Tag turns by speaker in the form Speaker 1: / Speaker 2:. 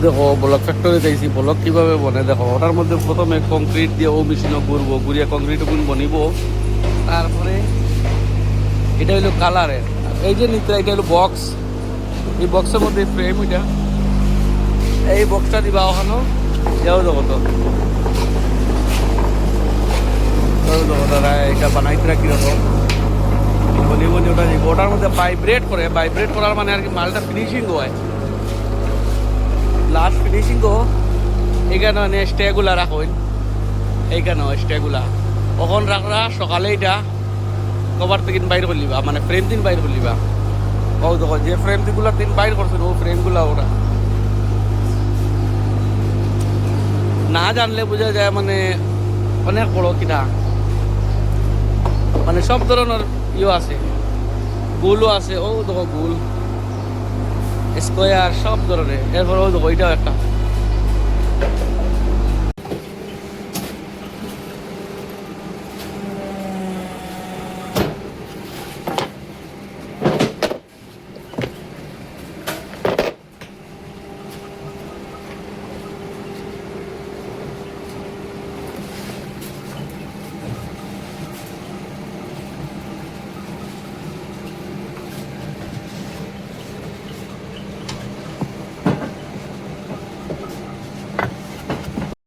Speaker 1: দেখো block factory যাইছি, block কীভাবে বনে দেখো। ওটার মধ্যে প্রথমে কংক্রিট দিয়ে ও মেশিনও ঘুরবো, ঘুরিয়ে কংক্রিট গুণ বনিব। তারপরে এটা হলো কালারের, এই যে নিত্রা এটা হলো বক্স। এই বক্সের মধ্যে ফ্রেম, এটা এই বক্সটা দিবা ওখানো যাও দেখো। তো দেখো দাদা এটা বানাইতে কিরকম বনি বনি ওটা ওটার মধ্যে ভাইব্রেট করে। ভাইব্রেট করার মানে আর কি মালটা ফিনিশিং হয়, লাস্ট ফিনিশিং গো। এইখানে মানে স্টেগুলা রাখুন, এইখানে স্টেগুলা কখন রাখরা সকালে এটা কভার থেকে বাইর করলিবা, মানে ফ্রেম দিন বাইর করলিবা। ও দেখো যে ফ্রেম দিগুলা দিন বাইর করছিল ও ফ্রেমগুলা ওরা না জানলে বোঝা যায় মানে অনেক বড় কিনা, মানে সব ধরনের আছে, গুলও আছে। ও দেখো গুল স্কোয়ার সব ধরনের। এরপর ও দেখো এটাও একটা